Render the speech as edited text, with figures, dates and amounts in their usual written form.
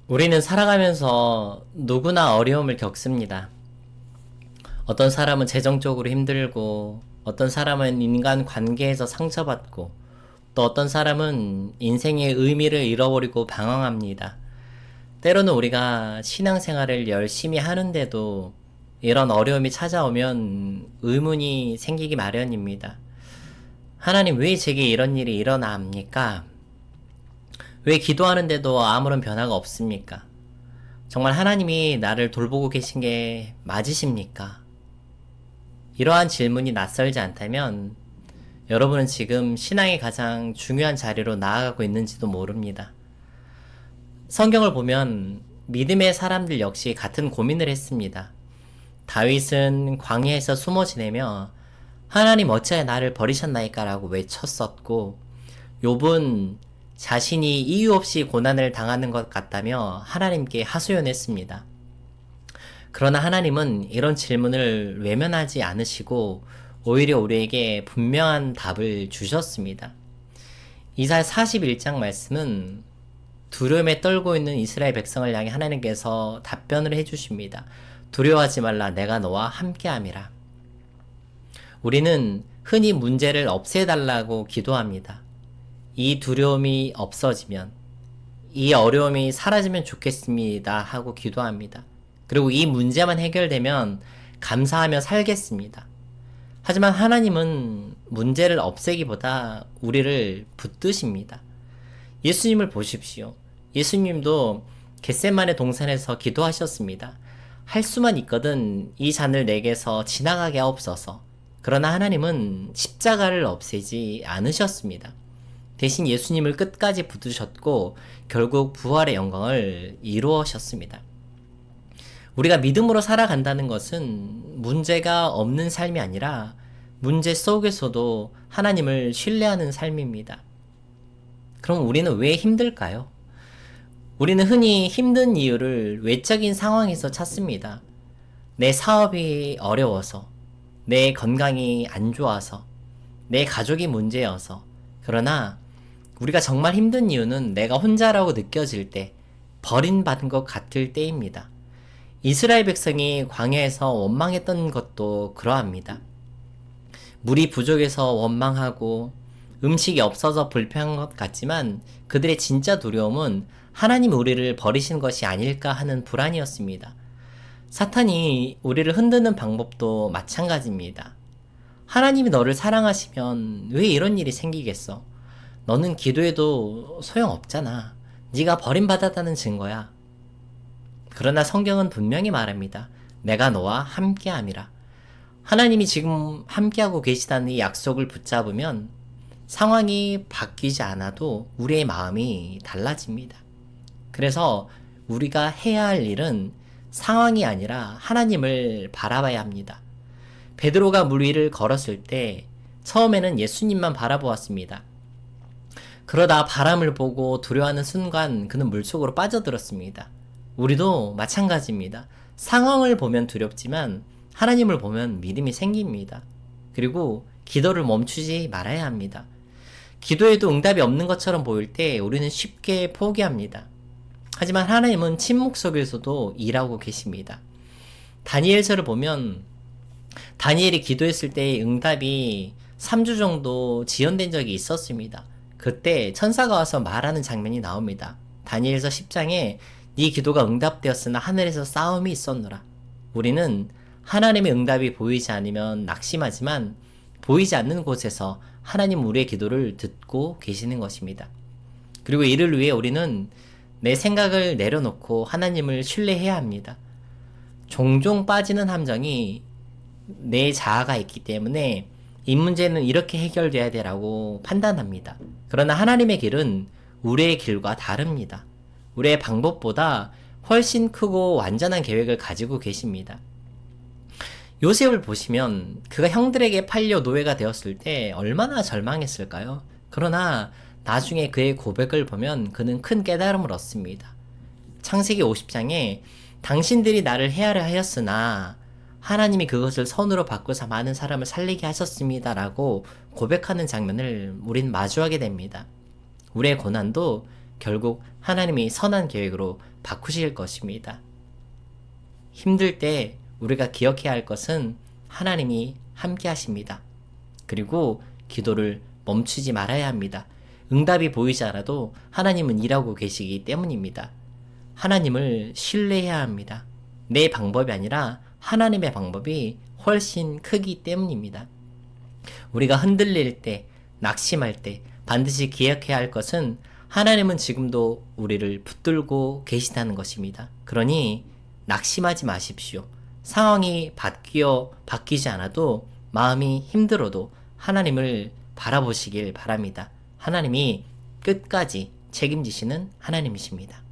우리는 살아가면서 누구나 어려움을 겪습니다. 어떤 사람은 재정적으로 힘들고, 어떤 사람은 인간 관계에서 상처받고, 또 어떤 사람은 인생의 의미를 잃어버리고 방황합니다. 때로는 우리가 신앙생활을 열심히 하는데도 이런 어려움이 찾아오면 의문이 생기기 마련입니다. 하나님, 왜 제게 이런 일이 일어납니까? 왜 기도하는데도 아무런 변화가 없습니까? 정말 하나님이 나를 돌보고 계신 게 맞으십니까? 이러한 질문이 낯설지 않다면 여러분은 지금 신앙의 가장 중요한 자리로 나아가고 있는지도 모릅니다. 성경을 보면 믿음의 사람들 역시 같은 고민을 했습니다. 다윗은 광야에서 숨어 지내며 하나님 어찌하여 나를 버리셨나이까 라고 외쳤었고, 욥은 자신이 이유 없이 고난을 당하는 것 같다며 하나님께 하소연했습니다. 그러나 하나님은 이런 질문을 외면하지 않으시고 오히려 우리에게 분명한 답을 주셨습니다. 이사야 41장 말씀은 두려움에 떨고 있는 이스라엘 백성을 향해 하나님께서 답변을 해주십니다. 두려워하지 말라, 내가 너와 함께함이라. 우리는 흔히 문제를 없애달라고 기도합니다. 이 두려움이 없어지면, 이 어려움이 사라지면 좋겠습니다 하고 기도합니다. 그리고 이 문제만 해결되면 감사하며 살겠습니다. 하지만 하나님은 문제를 없애기보다 우리를 붙드십니다. 예수님을 보십시오. 예수님도 겟세마네 동산에서 기도하셨습니다. 할 수만 있거든 이 잔을 내게서 지나가게 하옵소서. 그러나 하나님은 십자가를 없애지 않으셨습니다. 대신 예수님을 끝까지 붙드셨고 결국 부활의 영광을 이루어셨습니다. 우리가 믿음으로 살아간다는 것은 문제가 없는 삶이 아니라 문제 속에서도 하나님을 신뢰하는 삶입니다. 그럼 우리는 왜 힘들까요? 우리는 흔히 힘든 이유를 외적인 상황에서 찾습니다. 내 사업이 어려워서, 내 건강이 안 좋아서, 내 가족이 문제여서. 그러나 우리가 정말 힘든 이유는 내가 혼자라고 느껴질 때, 버림받은 것 같을 때입니다. 이스라엘 백성이 광야에서 원망했던 것도 그러합니다. 물이 부족해서 원망하고 음식이 없어서 불평한 것 같지만 그들의 진짜 두려움은 하나님이 우리를 버리신 것이 아닐까 하는 불안이었습니다. 사탄이 우리를 흔드는 방법도 마찬가지입니다. 하나님이 너를 사랑하시면 왜 이런 일이 생기겠어? 너는 기도해도 소용없잖아. 네가 버림받았다는 증거야. 그러나 성경은 분명히 말합니다. 내가 너와 함께함이라. 하나님이 지금 함께하고 계시다는 이 약속을 붙잡으면 상황이 바뀌지 않아도 우리의 마음이 달라집니다. 그래서 우리가 해야 할 일은 상황이 아니라 하나님을 바라봐야 합니다. 베드로가 물 위를 걸었을 때 처음에는 예수님만 바라보았습니다. 그러다 바람을 보고 두려워하는 순간 그는 물속으로 빠져들었습니다. 우리도 마찬가지입니다. 상황을 보면 두렵지만 하나님을 보면 믿음이 생깁니다. 그리고 기도를 멈추지 말아야 합니다. 기도에도 응답이 없는 것처럼 보일 때 우리는 쉽게 포기합니다. 하지만 하나님은 침묵 속에서도 일하고 계십니다. 다니엘서를 보면 다니엘이 기도했을 때의 응답이 3주 정도 지연된 적이 있었습니다. 그때 천사가 와서 말하는 장면이 나옵니다. 다니엘서 10장에 네 기도가 응답되었으나 하늘에서 싸움이 있었노라. 우리는 하나님의 응답이 보이지 않으면 낙심하지만 보이지 않는 곳에서 하나님 우리의 기도를 듣고 계시는 것입니다. 그리고 이를 위해 우리는 내 생각을 내려놓고 하나님을 신뢰해야 합니다. 종종 빠지는 함정이 내 자아가 있기 때문에 이 문제는 이렇게 해결돼야 되라고 판단합니다. 그러나 하나님의 길은 우리의 길과 다릅니다. 우리의 방법보다 훨씬 크고 완전한 계획을 가지고 계십니다. 요셉을 보시면 그가 형들에게 팔려 노예가 되었을 때 얼마나 절망했을까요? 그러나 나중에 그의 고백을 보면 그는 큰 깨달음을 얻습니다. 창세기 50장에 당신들이 나를 해하려 하였으나 하나님이 그것을 선으로 바꾸사 많은 사람을 살리게 하셨습니다 라고 고백하는 장면을 우린 마주하게 됩니다. 우리의 고난도 결국 하나님이 선한 계획으로 바꾸실 것입니다. 힘들 때 우리가 기억해야 할 것은 하나님이 함께 하십니다. 그리고 기도를 멈추지 말아야 합니다. 응답이 보이지 않아도 하나님은 일하고 계시기 때문입니다. 하나님을 신뢰해야 합니다. 내 방법이 아니라 하나님의 방법이 훨씬 크기 때문입니다. 우리가 흔들릴 때, 낙심할 때 반드시 기억해야 할 것은 하나님은 지금도 우리를 붙들고 계시다는 것입니다. 그러니 낙심하지 마십시오. 상황이 바뀌지 않아도 마음이 힘들어도 하나님을 바라보시길 바랍니다. 하나님이 끝까지 책임지시는 하나님이십니다.